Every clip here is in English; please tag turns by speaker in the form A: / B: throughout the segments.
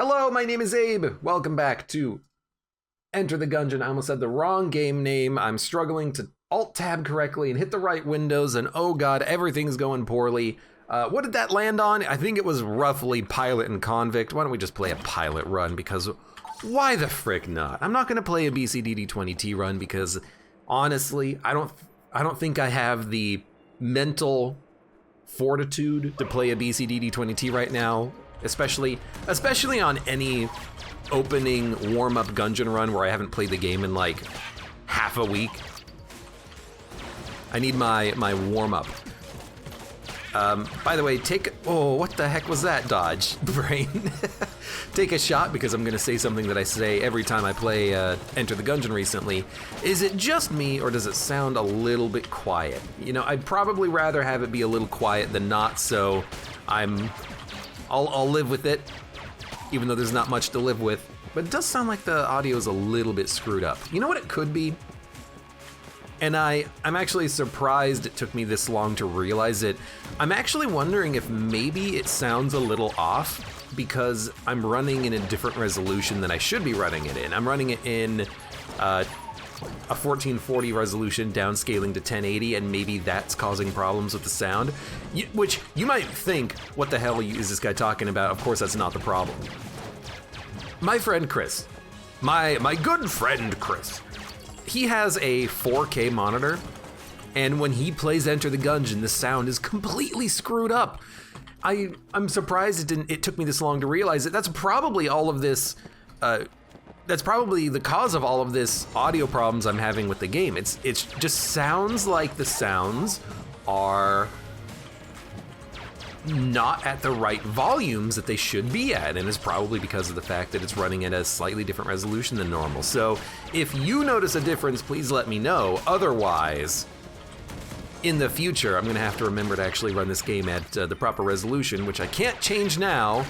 A: Hello, my name is Abe. Welcome back to Enter the Gungeon. I almost said the wrong game name. I'm struggling to Alt-Tab correctly and hit the right windows, and oh god, everything's going poorly. What did that land on? I think it was roughly Pilot and Convict. Why don't we just play a pilot run, because why the frick not? I'm not gonna play a BCDD20T run because honestly, I don't think I have the mental fortitude to play a BCDD20T right now, especially on any opening warm-up Gungeon run where I haven't played the game in like half a week. I need my warm-up. By the way, oh, what the heck was that dodge, brain? Take a shot, because I'm gonna say something that I say every time I play Enter the Gungeon recently. Is it just me, or does it sound a little bit quiet? You know, I'd probably rather have it be a little quiet than not, so I'll live with it, even though there's not much to live with. But it does sound like the audio is a little bit screwed up. You know what it could be? And I'm actually surprised it took me this long to realize it. I'm actually wondering if maybe it sounds a little off because I'm running in a different resolution than I should be running it in. I'm running it in a 1440 resolution, downscaling to 1080, and maybe that's causing problems with the sound. Which you might think, what the hell is this guy talking about? Of course, that's not the problem. My friend Chris, my good friend Chris, he has a 4K monitor, and when he plays Enter the Gungeon, the sound is completely screwed up. I'm surprised it took me this long to realize it. That's probably all of this, that's probably the cause of all of this audio problems I'm having with the game. It just sounds like the sounds are not at the right volumes that they should be at, and it's probably because of the fact that it's running at a slightly different resolution than normal. So if you notice a difference, please let me know. Otherwise, in the future, I'm gonna have to remember to actually run this game at the proper resolution, which I can't change now,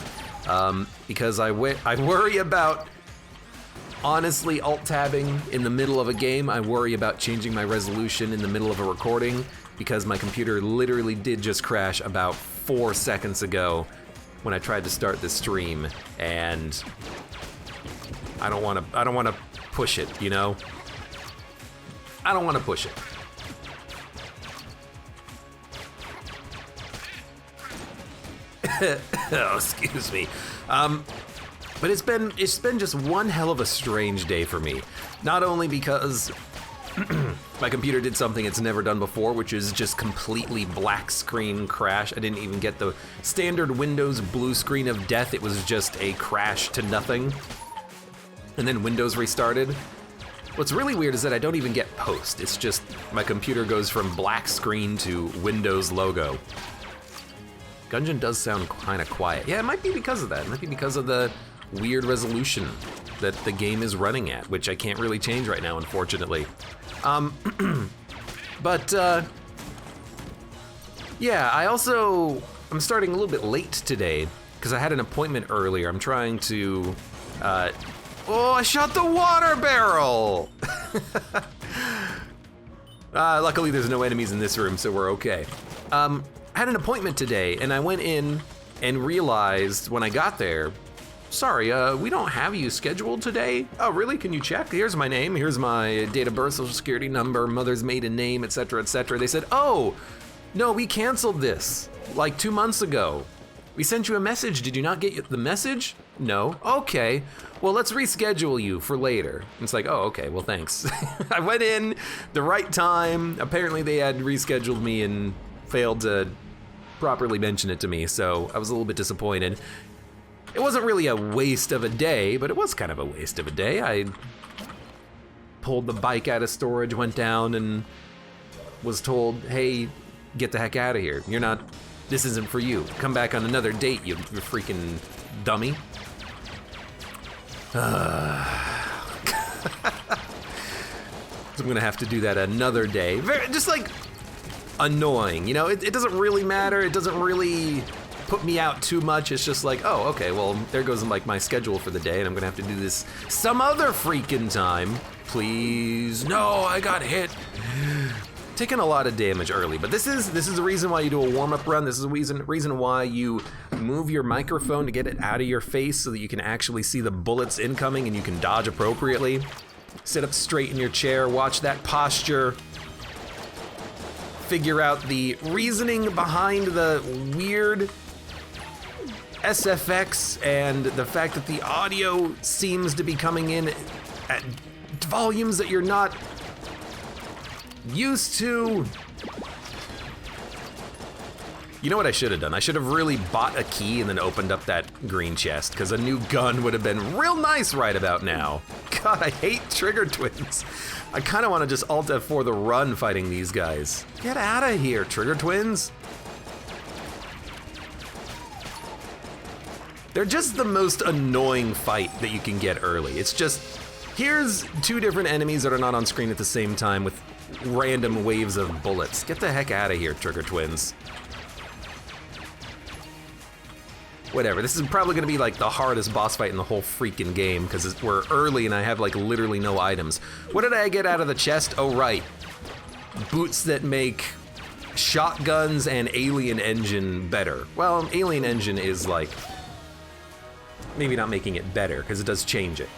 A: because I worry about, honestly, alt-tabbing in the middle of a game. I worry about changing my resolution in the middle of a recording, because my computer literally did just crash about 4 seconds ago when I tried to start the stream, and I don't want to push it, you know? I don't want to push it. Oh, excuse me. But it's been just one hell of a strange day for me. Not only because my computer did something it's never done before, which is just completely black screen crash. I didn't even get the standard Windows blue screen of death. It was just a crash to nothing. And then Windows restarted. What's really weird is that I don't even get post. It's just my computer goes from black screen to Windows logo. Gungeon does sound kind of quiet. Yeah, it might be because of that. It might be because of the weird resolution that the game is running at, which I can't really change right now, unfortunately. But yeah, I'm starting a little bit late today because I had an appointment earlier. I'm trying to, oh, I shot the water barrel! Luckily there's no enemies in this room, so we're okay. I had an appointment today, and I went in and realized when I got there, sorry, we don't have you scheduled today. Oh, really? Can you check? Here's my name, here's my date of birth, social security number, mother's maiden name, etc., etc. They said, oh, no, we canceled this like 2 months ago. We sent you a message. Did you not get the message? No. Okay. Well, let's reschedule you for later. And it's like, oh, okay, well, thanks. I went in the right time. Apparently they had rescheduled me and failed to properly mention it to me, so I was a little bit disappointed. It wasn't really a waste of a day, but it was kind of a waste of a day. I pulled the bike out of storage, went down, and was told, hey, get the heck out of here. This isn't for you. Come back on another date, you freaking dummy. So I'm gonna have to do that another day. Just like annoying, you know? It doesn't really matter. It doesn't really put me out too much. It's just like, oh, okay, well, there goes like my schedule for the day, and I'm gonna have to do this some other freaking time. Please, no, I got hit. taking a lot of damage early, but this is the reason why you do a warm-up run. This is the reason why you move your microphone to get it out of your face so that you can actually see the bullets incoming and you can dodge appropriately. Sit up straight in your chair, watch that posture. Figure out the reasoning behind the weird SFX and the fact that the audio seems to be coming in at volumes that you're not used to. You know what I should have done? I should have really bought a key and then opened up that green chest, because a new gun would have been real nice right about now. God, I hate trigger twins. I kind of want to just Alt F4 the run fighting these guys. Get out of here, trigger twins. They're just the most annoying fight that you can get early. It's just, here's two different enemies that are not on screen at the same time with random waves of bullets. Get the heck out of here, trigger twins. Whatever, this is probably gonna be like the hardest boss fight in the whole freaking game because we're early and I have like literally no items. What did I get out of the chest? Oh right, boots that make shotguns and Alien Engine better. Well, Alien Engine is like, maybe not making it better because it does change it.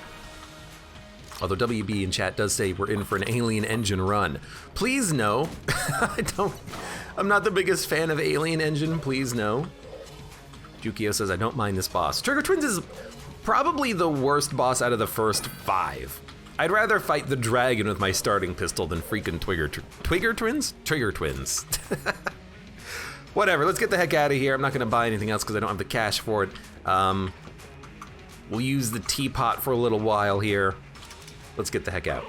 A: Although WB in chat does say we're in for an Alien Engine run. Please no, I'm not the biggest fan of Alien Engine, please no. Jukio says, I don't mind this boss. Trigger Twins is probably the worst boss out of the first 5. I'd rather fight the dragon with my starting pistol than freaking Trigger Twins? Whatever, let's get the heck out of here. I'm not gonna buy anything else because I don't have the cash for it. We'll use the teapot for a little while here. Let's get the heck out.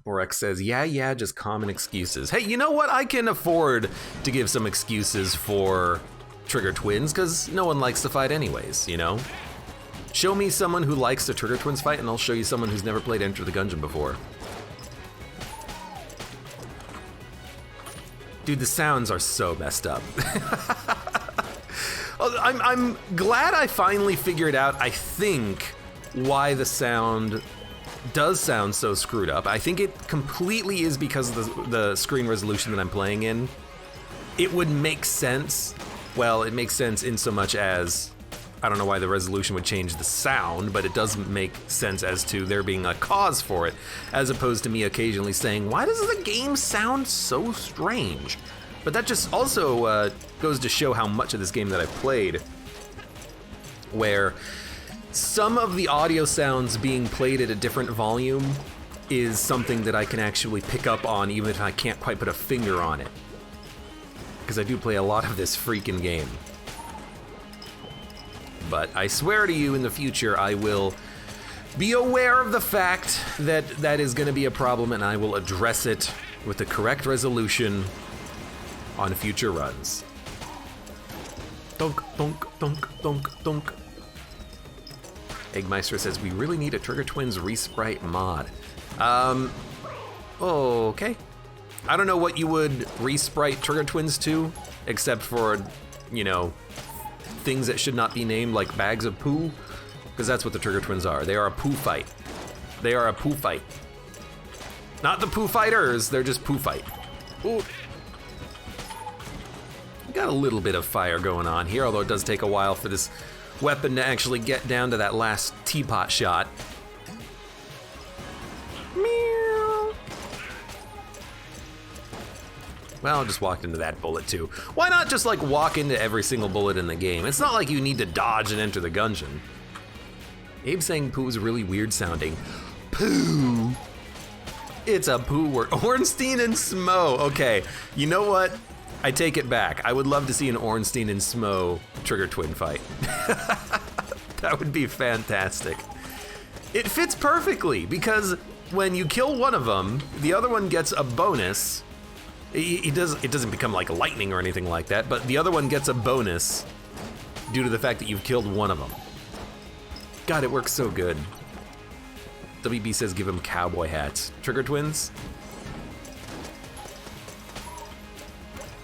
A: Borex says, yeah, just common excuses. Hey, you know what? I can afford to give some excuses for Trigger Twins, because no one likes to fight anyways, you know? Show me someone who likes the Trigger Twins fight, and I'll show you someone who's never played Enter the Gungeon before. Dude, the sounds are so messed up. I'm glad I finally figured out, I think, why the sound does sound so screwed up. I think it completely is because of the screen resolution that I'm playing in. It would make sense. Well, it makes sense in so much as, I don't know why the resolution would change the sound, but it does make sense as to there being a cause for it, as opposed to me occasionally saying, why does the game sound so strange? But that just also goes to show how much of this game that I've played, where some of the audio sounds being played at a different volume is something that I can actually pick up on even if I can't quite put a finger on it. Because I do play a lot of this freaking game. But I swear to you in the future I will be aware of the fact that that is going to be a problem and I will address it with the correct resolution on future runs. Dunk, dunk, dunk, dunk, dunk. Eggmeister says, we really need a Trigger Twins Resprite mod. Okay. I don't know what you would resprite Trigger Twins to, except for, you know, things that should not be named, like bags of poo, because that's what the Trigger Twins are. They are a poo fight. They are a poo fight. Not the poo fighters, they're just poo fight. Ooh. Got a little bit of fire going on here, although it does take a while for this weapon to actually get down to that last teapot shot. Meow. Well, I just walked into that bullet too. Why not just like walk into every single bullet in the game? It's not like you need to dodge and Enter the Gungeon. Abe saying poo is really weird sounding. Poo. It's a poo word. Ornstein and Smo. Okay, you know what? I take it back. I would love to see an Ornstein and Smo Trigger Twin fight. That would be fantastic. It fits perfectly because when you kill one of them, the other one gets a bonus. It doesn't become like lightning or anything like that, but the other one gets a bonus due to the fact that you've killed one of them. God, it works so good. WB says give him cowboy hats. Trigger Twins?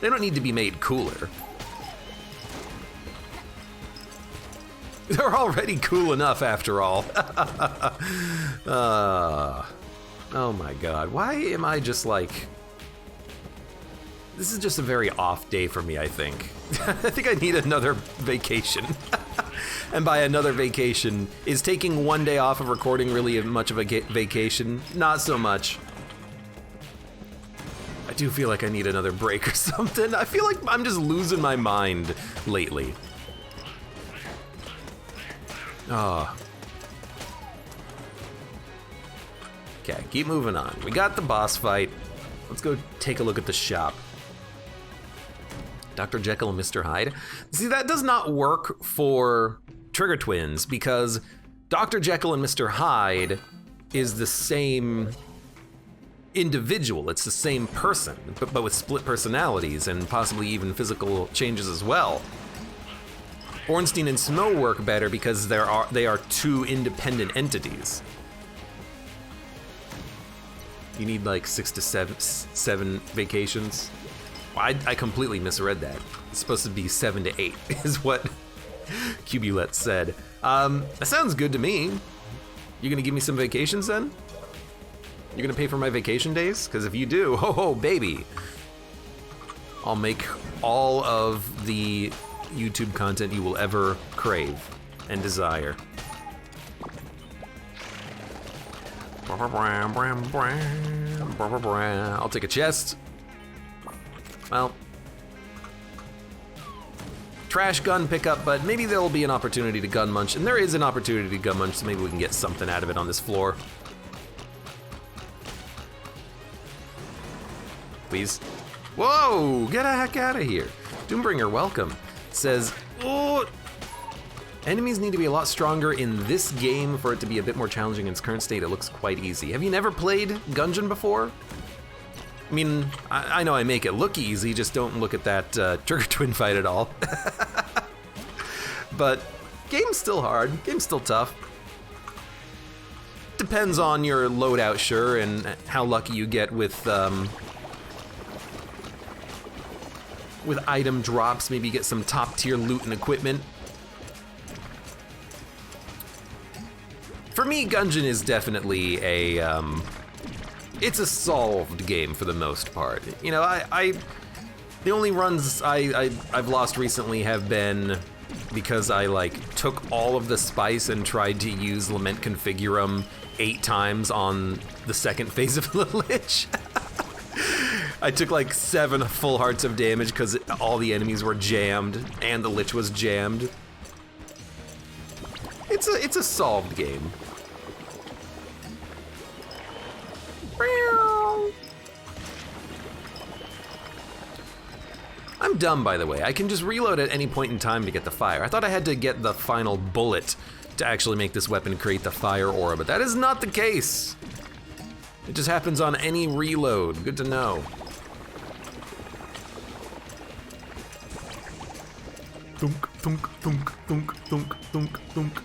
A: They don't need to be made cooler. They're already cool enough after all. Oh my god, why am I just like... This is just a very off day for me, I think. I think I need another vacation. And by another vacation, is taking one day off of recording really much of a vacation? Not so much. I do feel like I need another break or something. I feel like I'm just losing my mind lately. Oh. Okay, keep moving on. We got the boss fight. Let's go take a look at the shop. Dr. Jekyll and Mr. Hyde. See, that does not work for Trigger Twins because Dr. Jekyll and Mr. Hyde is the same individual. It's the same person, but with split personalities and possibly even physical changes as well. Ornstein and Snow work better because they are two independent entities. You need like 6 to 7 vacations. I completely misread that. It's supposed to be 7 to 8 is what Cubulette said. That sounds good to me. You gonna give me some vacations then? You gonna pay for my vacation days? Because if you do, ho baby, I'll make all of the YouTube content you will ever crave and desire. I'll take a chest. Well, trash gun pickup, but maybe there'll be an opportunity to gun munch, and there is an opportunity to gun munch, so maybe we can get something out of it on this floor. Please. Whoa, get the heck out of here. Doombringer, welcome. Says, oh, enemies need to be a lot stronger in this game for it to be a bit more challenging in its current state. It looks quite easy. Have you never played Gungeon before? I mean, I know I make it look easy, just don't look at that Trigger Twin fight at all. But game's still hard, game's still tough. Depends on your loadout, sure, and how lucky you get with item drops, maybe you get some top tier loot and equipment. For me, Gungeon is definitely a, it's a solved game for the most part. You know, the only runs I've lost recently have been because I like took all of the spice and tried to use Lament Configurum 8 times on the second phase of the Lich. I took like 7 full hearts of damage because all the enemies were jammed and the Lich was jammed. It's a solved game. I'm dumb, by the way. I can just reload at any point in time to get the fire. I thought I had to get the final bullet to actually make this weapon create the fire aura, but that is not the case. It just happens on any reload. Good to know. Thunk, thunk, thunk, thunk, thunk, thunk, thunk.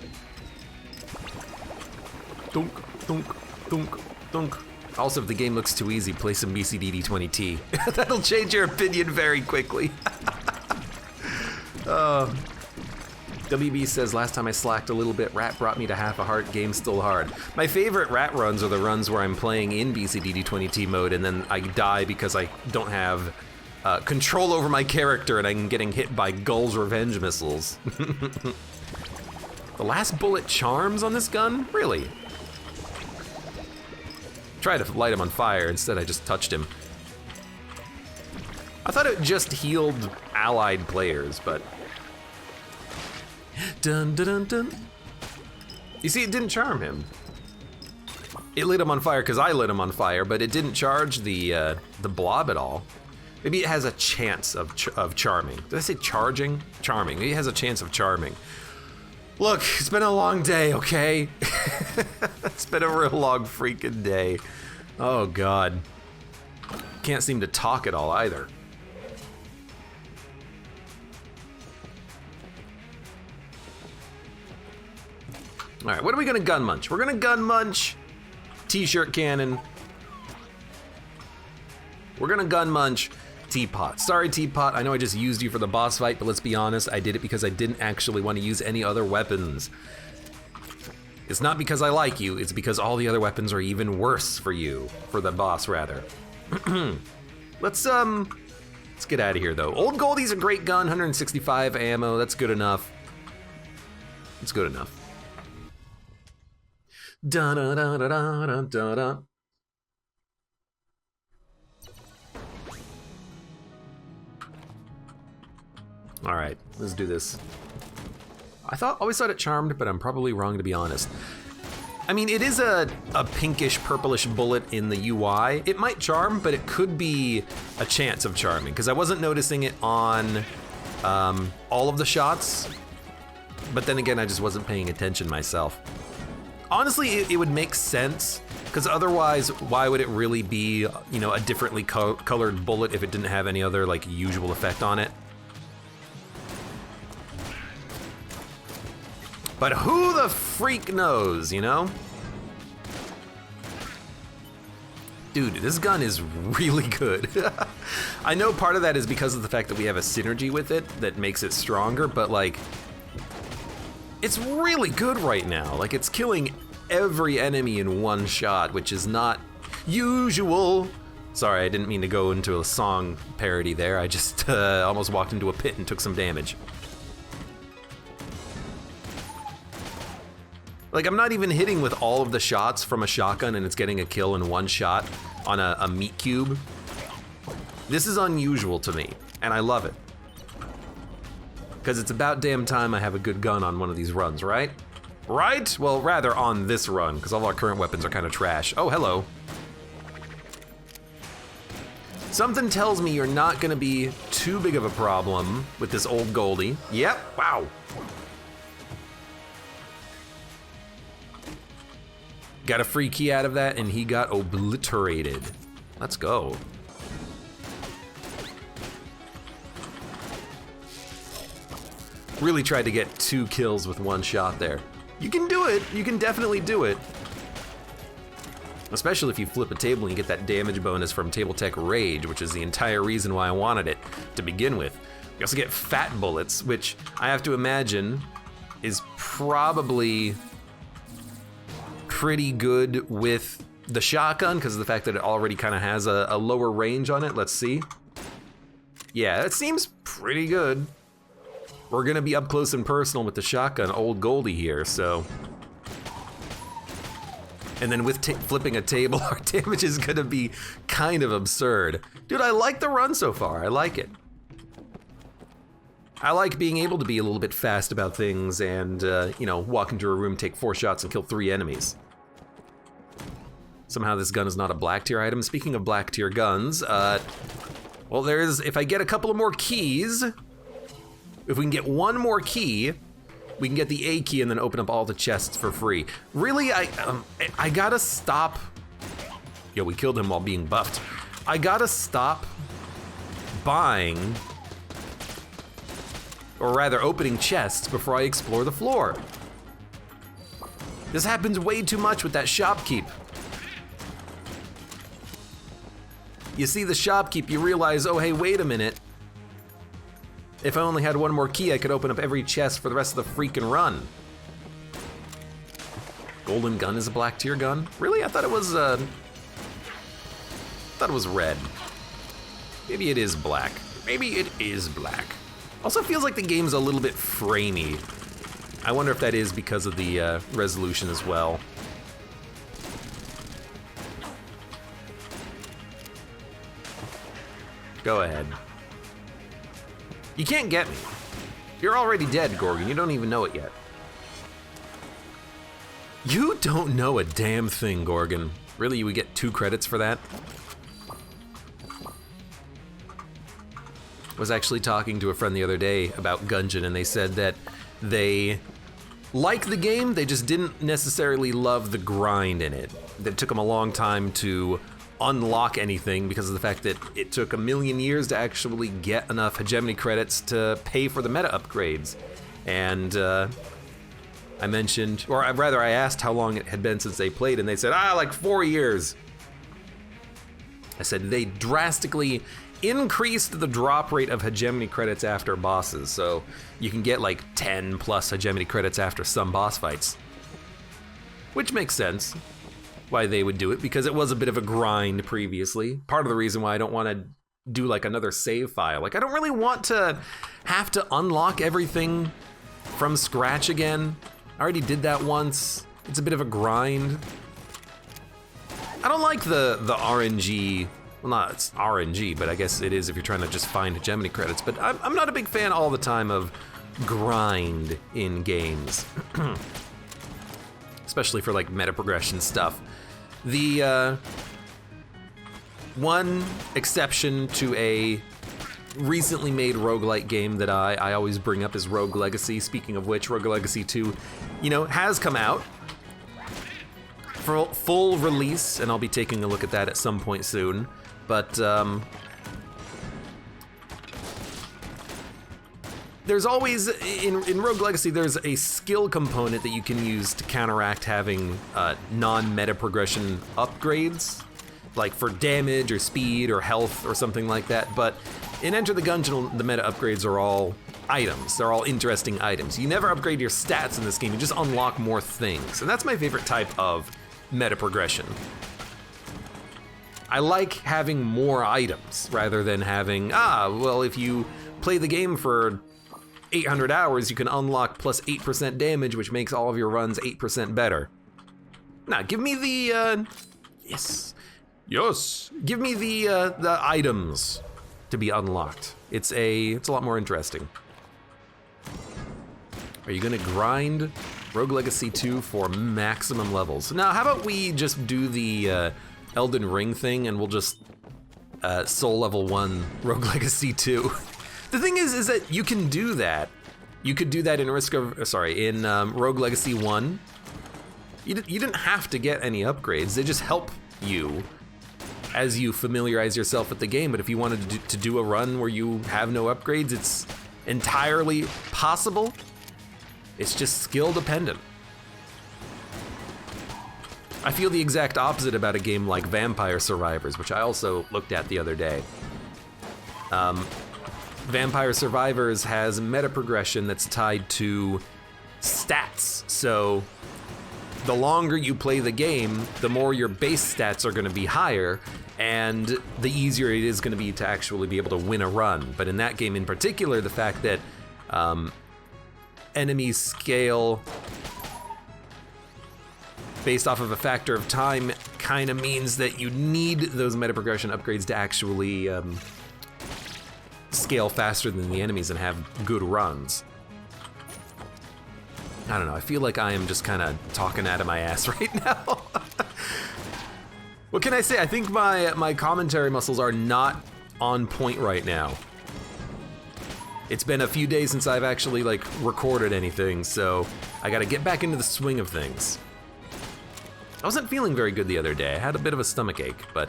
A: Thunk, thunk, thunk, thunk. Also, if the game looks too easy, play some BCDD20T. That'll change your opinion very quickly. WB says, last time I slacked a little bit, Rat brought me to half a heart, game's still hard. My favorite Rat runs are the runs where I'm playing in BCDD20T mode and then I die because I don't have control over my character and I'm getting hit by Gull's revenge missiles. The last bullet charms on this gun? Really? Try to light him on fire, instead I just touched him. I thought it just healed allied players, but... Dun dun dun dun. You see, it didn't charm him. It lit him on fire because I lit him on fire, but it didn't charge the blob at all. Maybe it has a chance of charming. Did I say charging? Charming. Maybe it has a chance of charming. Look, it's been a long day, okay? It's been a real long freaking day. Oh God. Can't seem to talk at all either. All right, what are we gonna gun munch? We're gonna gun munch T-shirt cannon. We're gonna gun munch Teapot. Sorry, Teapot, I know I just used you for the boss fight, but let's be honest, I did it because I didn't actually want to use any other weapons. It's not because I like you, it's because all the other weapons are even worse for you. For the boss, rather. Let's get out of here, though. Old Goldie's a great gun, 165 ammo, that's good enough. It's good enough. Da-da-da-da-da-da-da. All right, let's do this. Always thought it charmed, but I'm probably wrong, to be honest. I mean, it is a pinkish, purplish bullet in the UI. It might charm, but it could be a chance of charming, because I wasn't noticing it on all of the shots, but then again, I just wasn't paying attention myself. Honestly, it would make sense, because otherwise, why would it really be, you know, a differently colored bullet if it didn't have any other, like, usual effect on it? But who the freak knows, you know? Dude, this gun is really good. I know part of that is because of the fact that we have a synergy with it that makes it stronger, but like, it's really good right now. Like, it's killing every enemy in one shot, which is not usual. Sorry, I didn't mean to go into a song parody there. I just almost walked into a pit and took some damage. Like, I'm not even hitting with all of the shots from a shotgun and it's getting a kill in one shot on a meat cube. This is unusual to me, and I love it. Because it's about damn time I have a good gun on one of these runs, right? Right? Well, rather on this run, because all our current weapons are kind of trash. Oh, hello. Something tells me you're not gonna be too big of a problem with this old Goldie. Yep, wow. Got a free key out of that, and he got obliterated. Let's go. Really tried to get 2 kills with 1 shot there. You can do it, you can definitely do it. Especially if you flip a table and you get that damage bonus from Table Tech Rage, which is the entire reason why I wanted it to begin with. You also get fat bullets, which I have to imagine is probably pretty good with the shotgun because of the fact that it already kind of has a lower range on it. Let's see. Yeah, it seems pretty good. We're gonna be up close and personal with the shotgun, old Goldie here, so. And then with flipping a table, our damage is gonna be kind of absurd. Dude, I like the run so far, I like it. I like being able to be a little bit fast about things and, you know, walk into a room, take 4 shots and kill 3 enemies. Somehow this gun is not a black tier item. Speaking of black tier guns, well, if I get a couple of more keys, if we can get 1 more key, we can get the A key and then open up all the chests for free. Really, I gotta stop. Yo, we killed him while being buffed. I gotta stop buying, or rather opening chests before I explore the floor. This happens way too much with that shopkeep. You see the shopkeep, you realize, oh hey, wait a minute. If I only had 1 more key, I could open up every chest for the rest of the freaking run. Golden gun is a black tier gun? Really? I thought it was red. Maybe it is black. Maybe it is black. Also feels like the game's a little bit framey. I wonder if that is because of the resolution as well. Go ahead. You can't get me. You're already dead, Gorgon. You don't even know it yet. You don't know a damn thing, Gorgon. Really, you would get 2 credits for that? I was actually talking to a friend the other day about Gungeon, and they said that they like the game, they just didn't necessarily love the grind in it. That it took them a long time to unlock anything because of the fact that it took a million years to actually get enough hegemony credits to pay for the meta upgrades. And I mentioned, or rather I asked how long it had been since they played, and they said, like 4 years. I said they drastically increased the drop rate of hegemony credits after bosses, so you can get like 10 plus hegemony credits after some boss fights. Which makes sense why they would do it, because it was a bit of a grind previously. Part of the reason why I don't want to do like another save file. Like, I don't really want to have to unlock everything from scratch again. I already did that once. It's a bit of a grind. I don't like the RNG. Well, not it's RNG, but I guess it is if you're trying to just find hegemony credits. But I'm not a big fan all the time of grind in games. Especially for like meta progression stuff. The one exception to a recently made roguelike game that I always bring up is Rogue Legacy. Speaking of which, Rogue Legacy 2, you know, has come out for full release, and I'll be taking a look at that at some point soon. But there's always, in Rogue Legacy, there's a skill component that you can use to counteract having non-meta progression upgrades, like for damage or speed or health or something like that. But in Enter the Gungeon, the meta upgrades are all items. They're all interesting items. You never upgrade your stats in this game, you just unlock more things. And that's my favorite type of meta progression. I like having more items rather than having, well, if you play the game for 800 hours, you can unlock plus 8% damage, which makes all of your runs 8% better. Now, give me the, yes. Give me the items to be unlocked. It's a lot more interesting. Are you gonna grind Rogue Legacy 2 for maximum levels? Now, how about we just do the Elden Ring thing and we'll just soul level 1 Rogue Legacy 2. The thing is that you can do that. You could do that in Rogue Legacy 1. You didn't have to get any upgrades. They just help you as you familiarize yourself with the game. But if you wanted to do a run where you have no upgrades, it's entirely possible. It's just skill dependent. I feel the exact opposite about a game like Vampire Survivors, which I also looked at the other day. Vampire Survivors has meta progression that's tied to stats. So the longer you play the game, the more your base stats are gonna be higher, and the easier it is gonna be to actually be able to win a run. But in that game in particular, the fact that enemies scale based off of a factor of time kind of means that you need those meta progression upgrades to actually scale faster than the enemies and have good runs. I don't know, I feel like I am just kind of talking out of my ass right now. What can I say? I think my commentary muscles are not on point right now. It's been a few days since I've actually like recorded anything, so I gotta get back into the swing of things. I wasn't feeling very good the other day. I had a bit of a stomach ache, but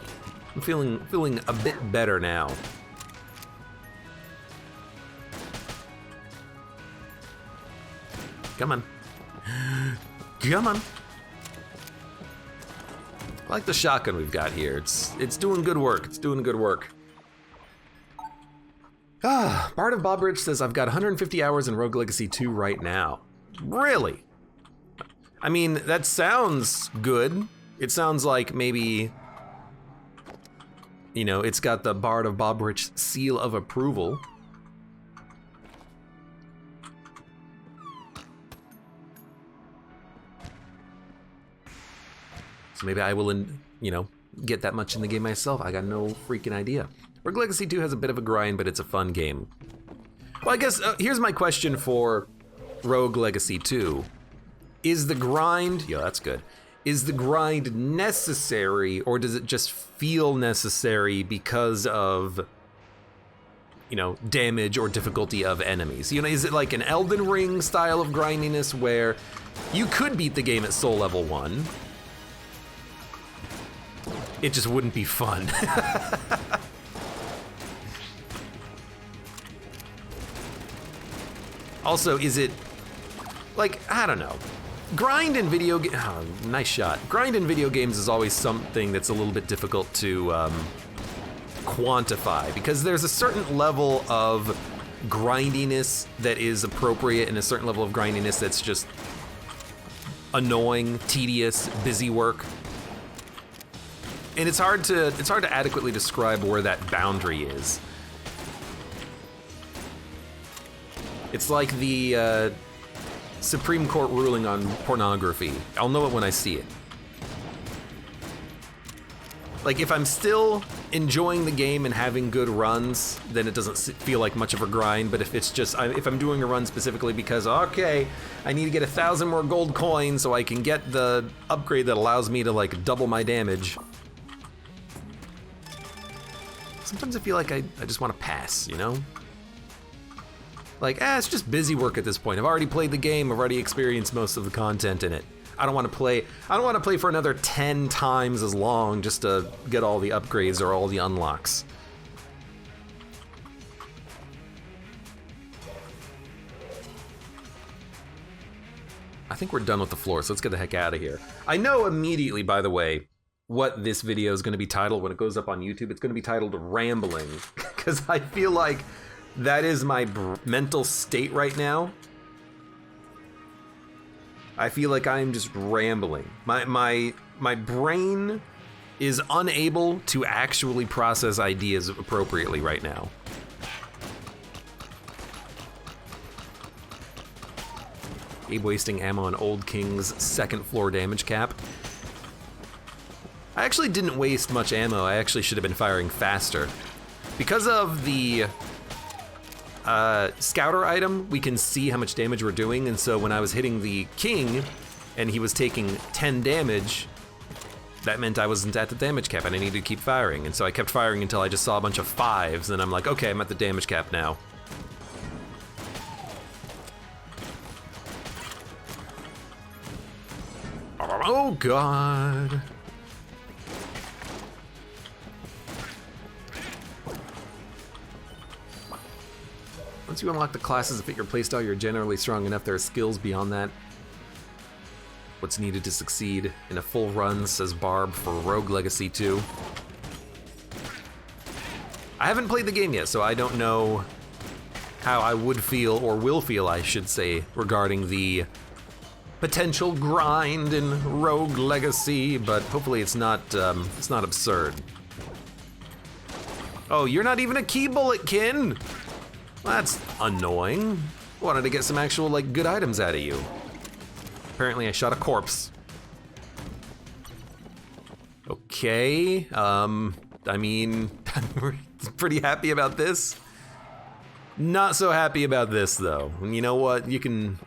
A: I'm feeling a bit better now. Come on. Come on. I like the shotgun we've got here. It's doing good work. It's doing good work. Bard of Bobridge says, I've got 150 hours in Rogue Legacy 2 right now. Really? I mean, that sounds good. It sounds like maybe, you know, it's got the Bard of Bobridge seal of approval. So maybe I will, you know, get that much in the game myself. I got no freaking idea. Rogue Legacy 2 has a bit of a grind, but it's a fun game. Well, I guess here's my question for Rogue Legacy 2. Is the grind, yeah, that's good. Is the grind necessary, or does it just feel necessary because of, you know, damage or difficulty of enemies? You know, is it like an Elden Ring style of grindiness where you could beat the game at soul level 1? It just wouldn't be fun. Also, is it, like, I don't know. Grind in video games, oh, nice shot. Grind in video games is always something that's a little bit difficult to quantify, because there's a certain level of grindiness that is appropriate and a certain level of grindiness that's just annoying, tedious, busy work. And it's hard to adequately describe where that boundary is. It's like the Supreme Court ruling on pornography. I'll know it when I see it. Like, if I'm still enjoying the game and having good runs, then it doesn't feel like much of a grind. But if it's just, if I'm doing a run specifically because, okay, I need to get 1,000 more gold coins so I can get the upgrade that allows me to, like, double my damage. Sometimes I feel like I just want to pass, you know? Like, it's just busy work at this point. I've already played the game, I've already experienced most of the content in it. I don't want to play for another 10 times as long just to get all the upgrades or all the unlocks. I think we're done with the floor, so let's get the heck out of here. I know immediately, by the way, what this video is going to be titled when it goes up on YouTube. It's going to be titled Rambling, because I feel like that is my mental state right now. I feel like I'm just rambling. My brain is unable to actually process ideas appropriately right now. Abe wasting ammo on Old King's 2nd floor damage cap. I actually didn't waste much ammo. I actually should have been firing faster. Because of the scouter item, we can see how much damage we're doing, and so when I was hitting the king and he was taking 10 damage, that meant I wasn't at the damage cap and I needed to keep firing, and so I kept firing until I just saw a bunch of 5s, and I'm like, okay, I'm at the damage cap now. Oh god. Once you unlock the classes that fit your playstyle, you're generally strong enough. There are skills beyond that. What's needed to succeed in a full run, says Barb for Rogue Legacy 2. I haven't played the game yet, so I don't know how I would feel, or will feel, I should say, regarding the potential grind in Rogue Legacy, but hopefully it's not absurd. Oh, you're not even a key bullet, kin! That's annoying. Wanted to get some actual, like, good items out of you. Apparently I shot a corpse. Okay, I mean, I'm pretty happy about this. Not so happy about this, though. And you know what, you can...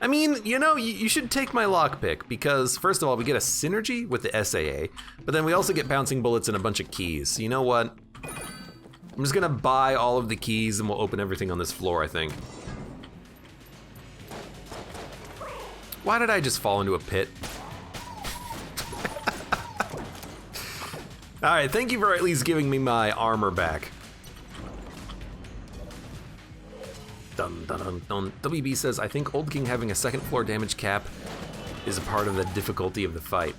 A: I mean, you know, you should take my lockpick, because first of all, we get a synergy with the SAA, but then we also get bouncing bullets and a bunch of keys. You know what? I'm just gonna buy all of the keys and we'll open everything on this floor, I think. Why did I just fall into a pit? All right, thank you for at least giving me my armor back. Dun, dun, dun, dun. WB says, I think Old King having a 2nd floor damage cap is a part of the difficulty of the fight.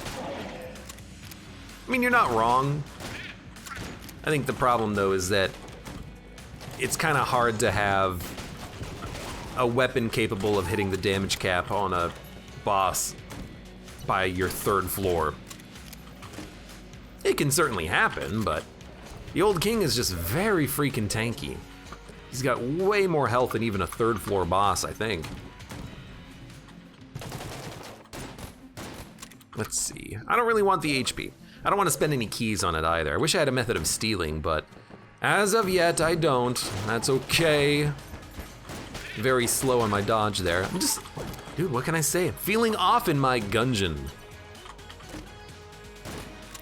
A: I mean, you're not wrong. I think the problem, though, is that it's kind of hard to have a weapon capable of hitting the damage cap on a boss by your 3rd floor. It can certainly happen, but the Old King is just very freaking tanky. He's got way more health than even a 3rd floor boss, I think. Let's see. I don't really want the HP. I don't want to spend any keys on it either. I wish I had a method of stealing, but as of yet, I don't. That's okay. Very slow on my dodge there. I'm just, dude, what can I say? I'm feeling off in my Gungeon.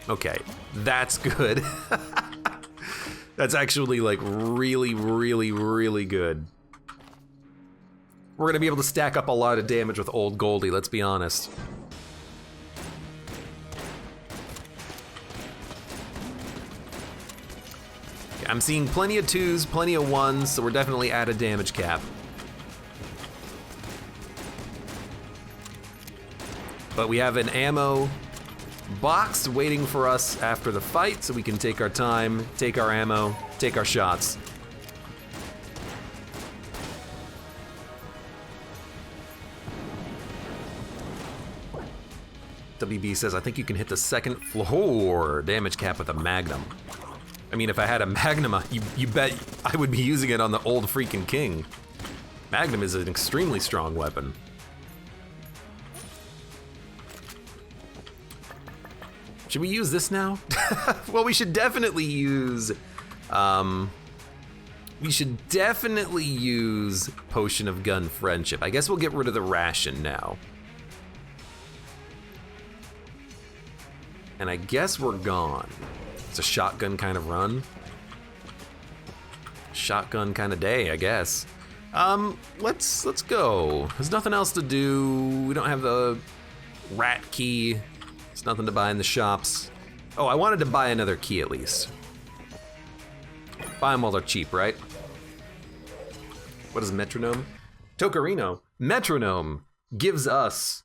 A: Okay, that's good. That's actually like really, really, really good. We're gonna be able to stack up a lot of damage with Old Goldie, let's be honest. I'm seeing plenty of 2s, plenty of 1s, so we're definitely at a damage cap. But we have an ammo box waiting for us after the fight so we can take our time, take our ammo, take our shots. WB says, I think you can hit the second floor damage cap with a Magnum. I mean, if I had a Magnum, you bet I would be using it on the old freaking king. Magnum is an extremely strong weapon. Should we use this now? Well, we should definitely use, Potion of Gun Friendship. I guess we'll get rid of the ration now. And I guess we're gone. It's a shotgun kind of run. Shotgun kind of day, I guess. Let's go. There's nothing else to do. We don't have the rat key. There's nothing to buy in the shops. Oh, I wanted to buy another key at least. Buy them while they're cheap, right? What is metronome? Tokarino. Metronome gives us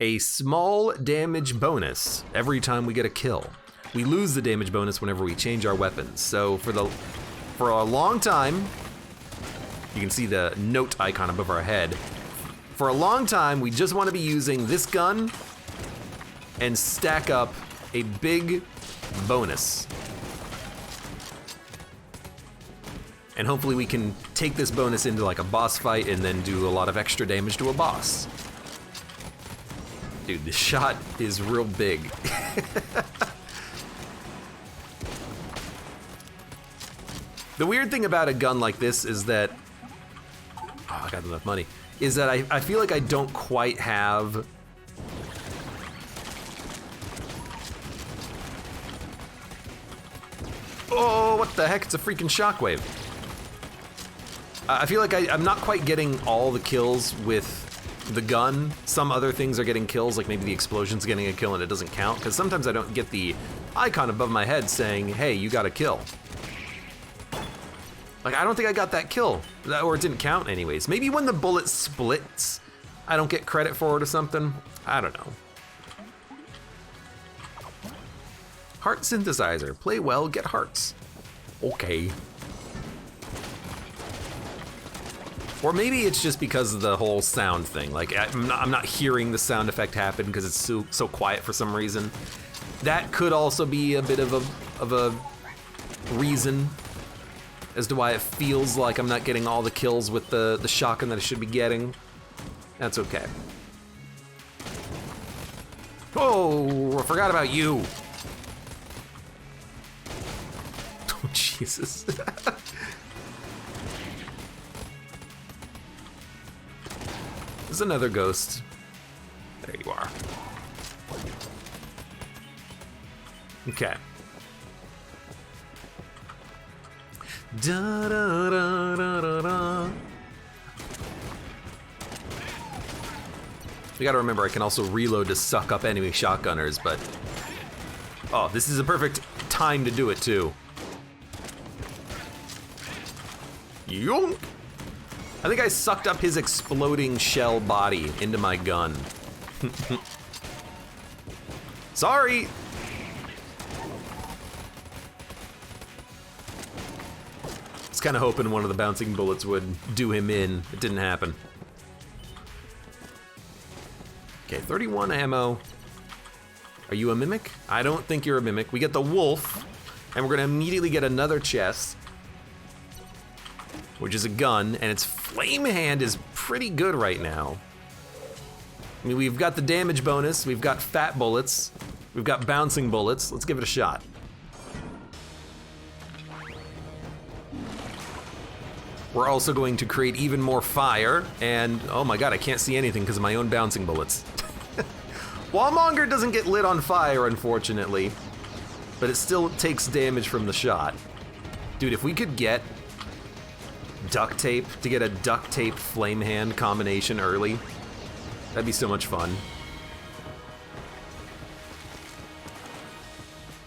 A: a small damage bonus every time we get a kill. We lose the damage bonus whenever we change our weapons. So for a long time, you can see the note icon above our head. For a long time, we just want to be using this gun and stack up a big bonus. And hopefully we can take this bonus into like a boss fight and then do a lot of extra damage to a boss. Dude, the shot is real big. The weird thing about a gun like this is that, oh, I got enough money, is that I feel like I don't quite have oh, what the heck, it's a freaking shockwave. I feel like I'm not quite getting all the kills with the gun. Some other things are getting kills, like maybe the explosion's getting a kill and it doesn't count, because sometimes I don't get the icon above my head saying, hey, you got a kill. Like, I don't think I got that kill, or it didn't count anyways. Maybe when the bullet splits, I don't get credit for it or something. I don't know. Heart synthesizer, play well, get hearts. Okay. Or maybe it's just because of the whole sound thing. Like, I'm not hearing the sound effect happen because it's so quiet for some reason. That could also be a bit of a reason as to why it feels like I'm not getting all the kills with the shotgun that I should be getting. That's okay. Oh, I forgot about you. Oh, Jesus. There's another ghost. There you are. Okay. Da da da da da da. You gotta remember, I can also reload to suck up enemy shotgunners, but oh, this is a perfect time to do it too. Yoink! I think I sucked up his exploding shell body into my gun. Sorry! I was kind of hoping one of the bouncing bullets would do him in. It didn't happen. Okay, 31 ammo. Are you a mimic? I don't think you're a mimic. We get the wolf, and we're gonna immediately get another chest, which is a gun, and its flame hand is pretty good right now. I mean, we've got the damage bonus, we've got fat bullets, we've got bouncing bullets. Let's give it a shot. We're also going to create even more fire, and oh my god, I can't see anything because of my own bouncing bullets. Wallmonger doesn't get lit on fire, unfortunately, but it still takes damage from the shot. Dude, if we could get duct tape to get a duct tape flame hand combination early, that'd be so much fun.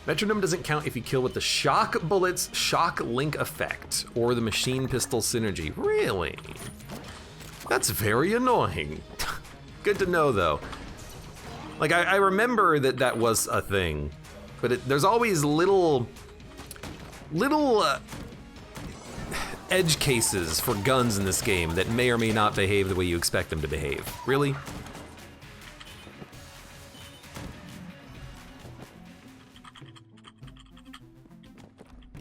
A: Metronome doesn't count if you kill with the shock bullets shock link effect or the machine pistol synergy. Really? That's very annoying. Good to know though. Like, I remember that that was a thing, but there's always little edge cases for guns in this game that may or may not behave the way you expect them to behave. Really?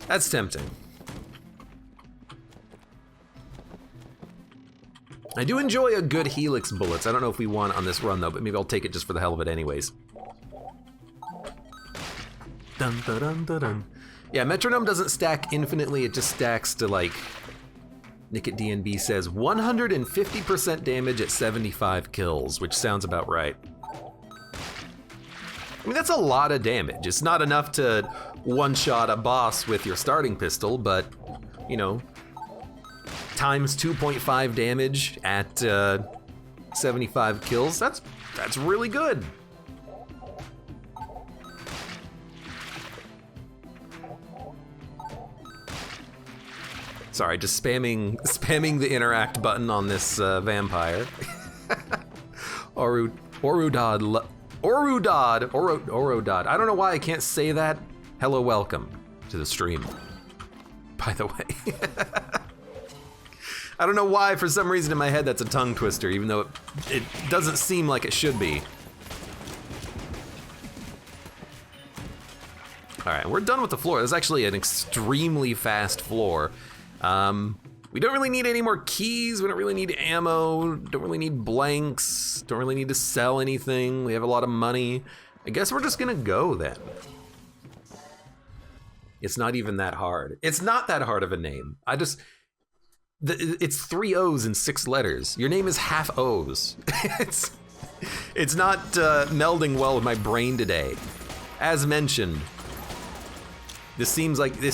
A: That's tempting. I do enjoy a good helix bullets. I don't know if we want on this run though, but maybe I'll take it just for the hell of it anyways. Dun, dun, dun, dun, dun. Yeah, metronome doesn't stack infinitely, it just stacks to like, Nick at DNB says 150% damage at 75 kills, which sounds about right. I mean, that's a lot of damage. It's not enough to one-shot a boss with your starting pistol, but, you know, times 2.5 damage at 75 kills, that's really good. Sorry, just spamming the interact button on this vampire. Orudad. I don't know why I can't say that. Hello, welcome to the stream. By the way. I don't know why, for some reason in my head that's a tongue twister, even though it doesn't seem like it should be. All right, we're done with the floor. This is actually an extremely fast floor. We don't really need any more keys. We don't really need ammo. Don't really need blanks. Don't really need to sell anything. We have a lot of money. I guess we're just gonna go then. It's not even that hard. It's not that hard of a name. It's 3 O's and 6 letters. Your name is half O's. It's not melding well with my brain today. As mentioned, this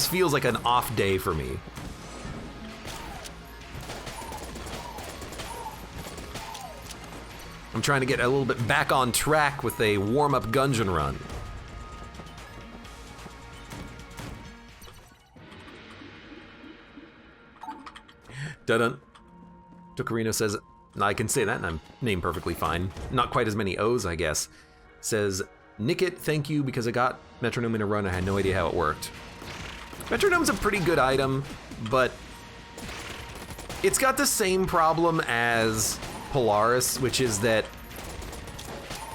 A: feels like an off day for me. I'm trying to get a little bit back on track with a warm-up Gungeon run. Dun-dun. Tokarino says, I can say that and I'm named perfectly fine. Not quite as many O's, I guess. Says, Nickit, thank you because I got metronome in a run. I had no idea how it worked. Metronome's a pretty good item, but it's got the same problem as Polaris, which is that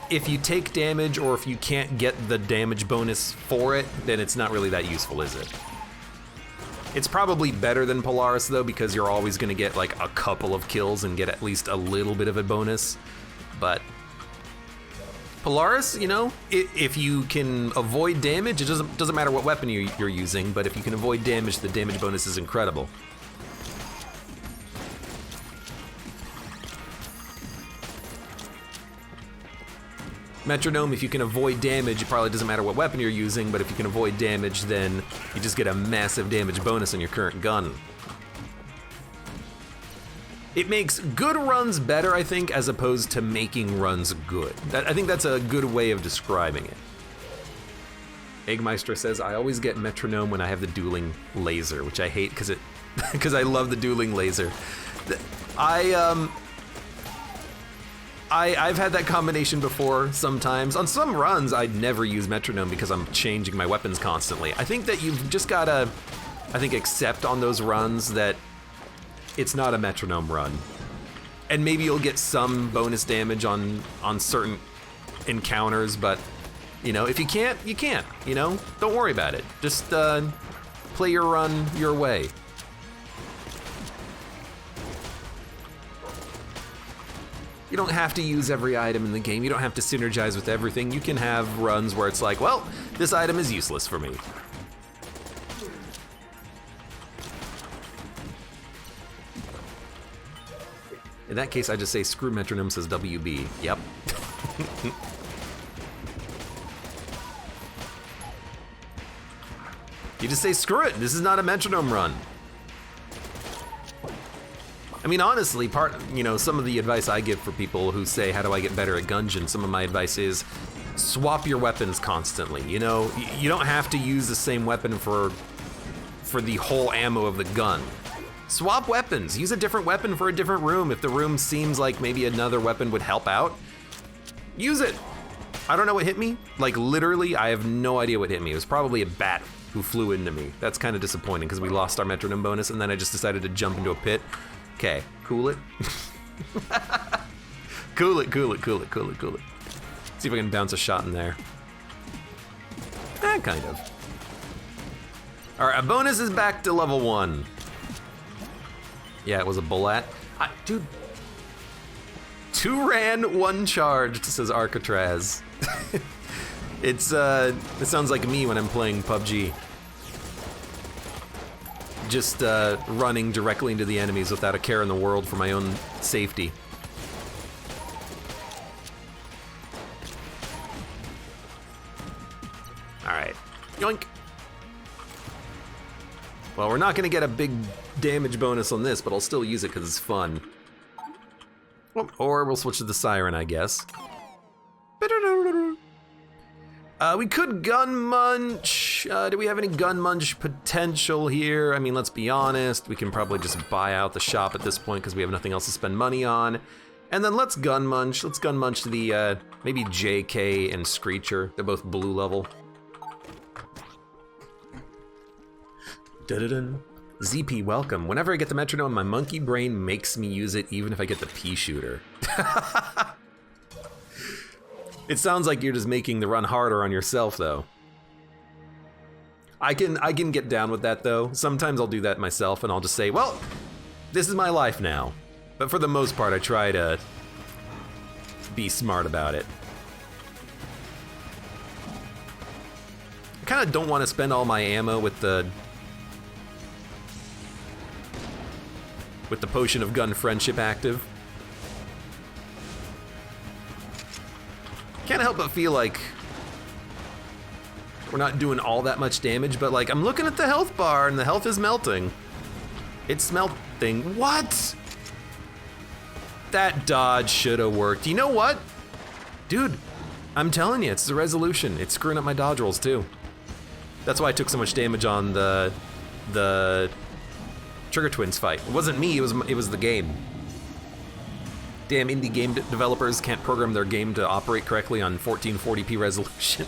A: if you take damage or if you can't get the damage bonus for it, then it's not really that useful, is it? It's probably better than Polaris though, because you're always gonna get like a couple of kills and get at least a little bit of a bonus. But Polaris, you know, if you can avoid damage, it doesn't matter what weapon you're using, but if you can avoid damage, the damage bonus is incredible. Metronome, if you can avoid damage, it probably doesn't matter what weapon you're using, but if you can avoid damage, then you just get a massive damage bonus on your current gun. It makes good runs better, I think, as opposed to making runs good. I think that's a good way of describing it. Eggmeister says, I always get metronome when I have the dueling laser, which I hate because I love the dueling laser. I've had that combination before sometimes. On some runs, I'd never use metronome because I'm changing my weapons constantly. I think that you've just gotta, accept on those runs that it's not a metronome run. And maybe you'll get some bonus damage on certain encounters, but, you know, if you can't, you can't, you know? Don't worry about it. Just play your run your way. You don't have to use every item in the game. You don't have to synergize with everything. You can have runs where it's like, well, this item is useless for me. In that case, I just say screw metronome, says WB. Yep. You just say screw it. This is not a metronome run. I mean, honestly, some of the advice I give for people who say, how do I get better at Gungeon? Some of my advice is swap your weapons constantly. You know, you don't have to use the same weapon for the whole ammo of the gun. Swap weapons, use a different weapon for a different room. If the room seems like maybe another weapon would help out, use it. I don't know what hit me. Like, literally, I have no idea what hit me. It was probably a bat who flew into me. That's kind of disappointing because we lost our metronome bonus and then I just decided to jump into a pit. Okay, cool it. Cool it. See if I can bounce a shot in there. Kind of. All right, a bonus is back to level 1. Yeah, it was a bullet. Dude. 2 ran, 1 charged, says Arcatraz. It sounds like me when I'm playing PUBG. Just running directly into the enemies without a care in the world for my own safety. All right, yoink. Well, we're not gonna get a big damage bonus on this, but I'll still use it because it's fun. Or we'll switch to the siren, I guess. We could gun munch. Do we have any gun munch potential here? I mean, let's be honest. We can probably just buy out the shop at this point because we have nothing else to spend money on. And then let's gun munch. Let's gun munch the maybe JK and Screecher. They're both blue level. Dun-dun-dun. ZP, welcome. Whenever I get the metronome, my monkey brain makes me use it even if I get the pea shooter. It sounds like you're just making the run harder on yourself, though. I can get down with that, though. Sometimes I'll do that myself, and I'll just say, well, this is my life now. But for the most part, I try to be smart about it. I kind of don't want to spend all my ammo with the potion of gun friendship active. Can't help but feel like we're not doing all that much damage, but like I'm looking at the health bar and the health is melting. It's melting. What? That dodge should have worked. You know what? Dude, I'm telling you, it's the resolution. It's screwing up my dodge rolls too. That's why I took so much damage on the Trigger Twins fight. It wasn't me, it was the game. Damn indie game developers can't program their game to operate correctly on 1440p resolution.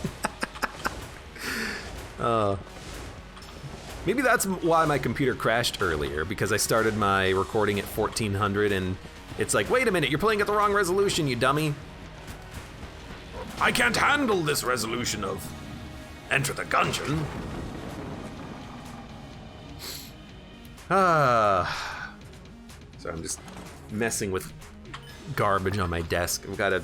A: Maybe that's why my computer crashed earlier, because I started my recording at 1400 and it's like, wait a minute, you're playing at the wrong resolution, you dummy. I can't handle this resolution of Enter the Gungeon. So I'm just messing with garbage on my desk. I've got a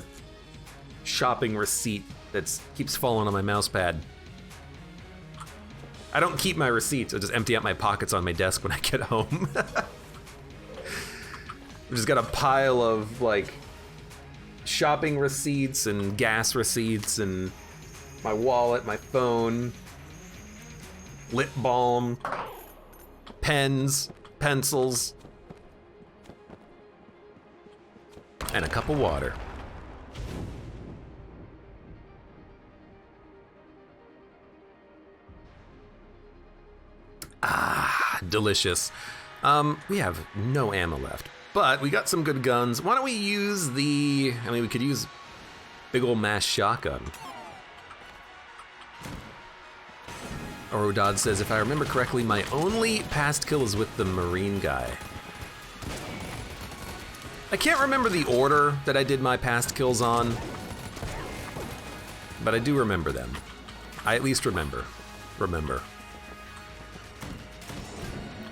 A: shopping receipt that keeps falling on my mouse pad. I don't keep my receipts, I just empty out my pockets on my desk when I get home. I've just got a pile of like shopping receipts and gas receipts and my wallet, my phone, lip balm, pens, pencils, and a cup of water. Ah, delicious. We have no ammo left, but we got some good guns. Why don't we use we could use big old mass shotgun. Orodod says, if I remember correctly, my only past kill is with the Marine guy. I can't remember the order that I did my past kills on, but I do remember them. I at least remember.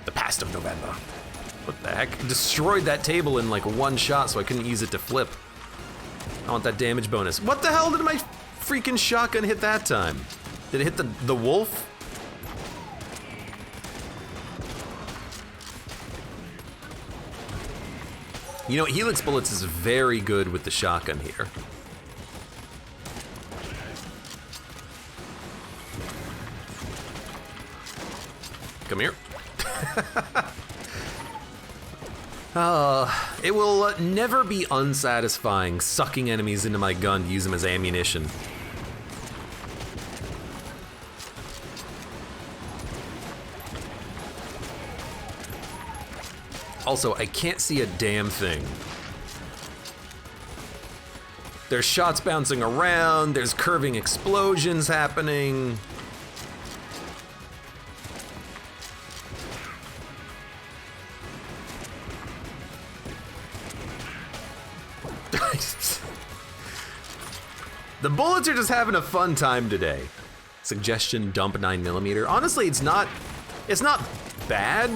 A: The past of November. What the heck? Destroyed that table in like one shot so I couldn't use it to flip. I want that damage bonus. What the hell did my freaking shotgun hit that time? Did it hit the wolf? You know, Helix Bullets is very good with the shotgun here. Come here. It will never be unsatisfying sucking enemies into my gun to use them as ammunition. Also, I can't see a damn thing. There's shots bouncing around, there's curving explosions happening. The bullets are just having a fun time today. Suggestion, dump 9mm. Honestly, it's not bad.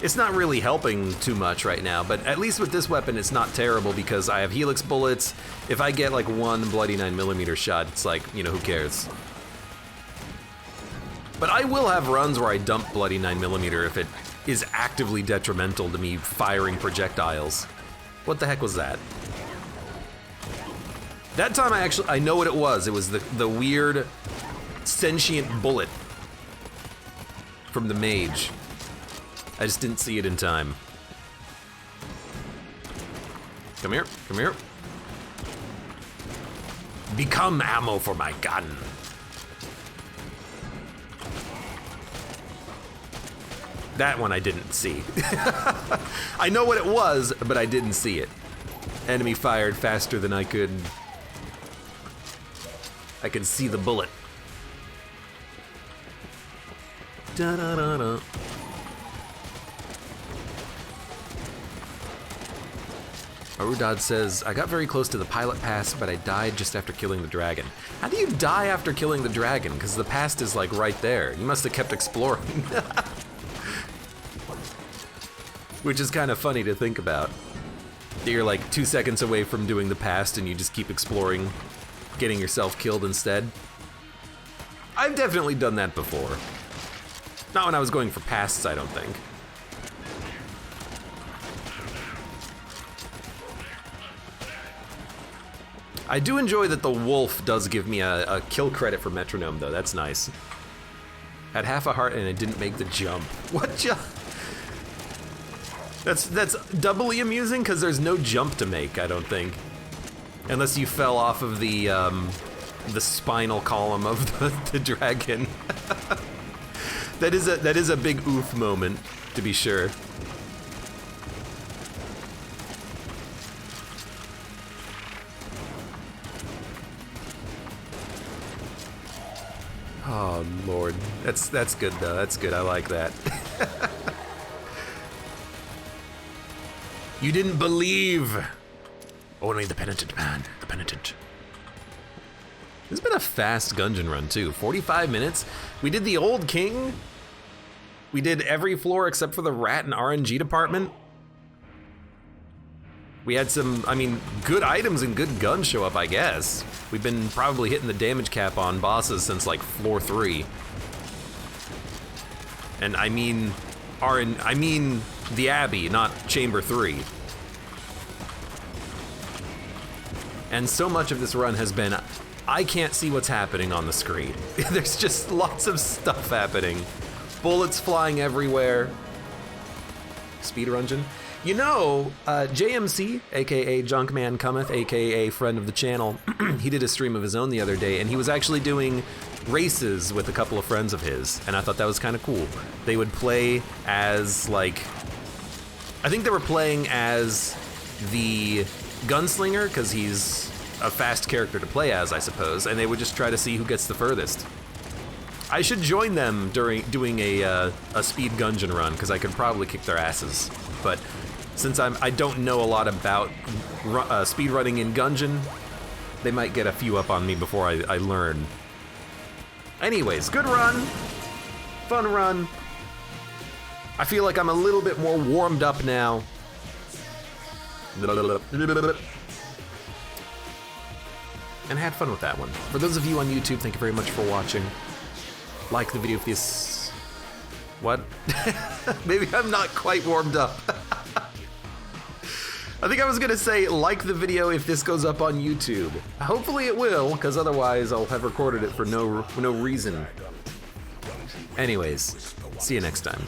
A: It's not really helping too much right now, but at least with this weapon, it's not terrible because I have helix bullets. If I get like one bloody 9mm shot, it's like, you know, who cares? But I will have runs where I dump bloody 9mm if it is actively detrimental to me firing projectiles. What the heck was that? That time I know what it was. It was the weird sentient bullet from the mage. I just didn't see it in time. Come here, come here. Become ammo for my gun. That one I didn't see. I know what it was, but I didn't see it. Enemy fired faster than I could see the bullet. Da-da-da-da. Arudad says, I got very close to the pilot pass, but I died just after killing the dragon. How do you die after killing the dragon? Because the past is like right there. You must have kept exploring. Which is kind of funny to think about. You're like 2 seconds away from doing the past and you just keep exploring, getting yourself killed instead. I've definitely done that before. Not when I was going for pasts, I don't think. I do enjoy that the wolf does give me a kill credit for metronome, though. That's nice. Had half a heart and it didn't make the jump. What jump? That's doubly amusing because there's no jump to make, I don't think. Unless you fell off of the spinal column of the dragon. That is a big oof moment, to be sure. Oh Lord, that's good though. That's good. I like that. You didn't believe. Only the penitent man, the penitent. This has been a fast Gungeon run too. 45 minutes. We did the old king. We did every floor except for the rat and RNG department. We had some, I mean, good items and good guns show up, I guess. We've been probably hitting the damage cap on bosses since like floor 3. And I mean, the Abbey, not Chamber 3. And so much of this run has been, I can't see what's happening on the screen. There's just lots of stuff happening. Bullets flying everywhere. Speedrungeon. You know, JMC, aka Junkman Cometh, aka friend of the channel, he did a stream of his own the other day, and he was actually doing races with a couple of friends of his, and I thought that was kind of cool. They would play as, like, I think they were playing as the gunslinger, because he's a fast character to play as, I suppose, and they would just try to see who gets the furthest. I should join them during doing a speed Gungeon run, because I could probably kick their asses, but since I don't know a lot about speedrunning in Gungeon, they might get a few up on me before I learn. Anyways, good run, fun run. I feel like I'm a little bit more warmed up now. And had fun with that one. For those of you on YouTube, thank you very much for watching. Like the video if this... What? Maybe I'm not quite warmed up. I think I was gonna say, like the video if this goes up on YouTube. Hopefully it will, because otherwise I'll have recorded it for no reason. Anyways, see you next time.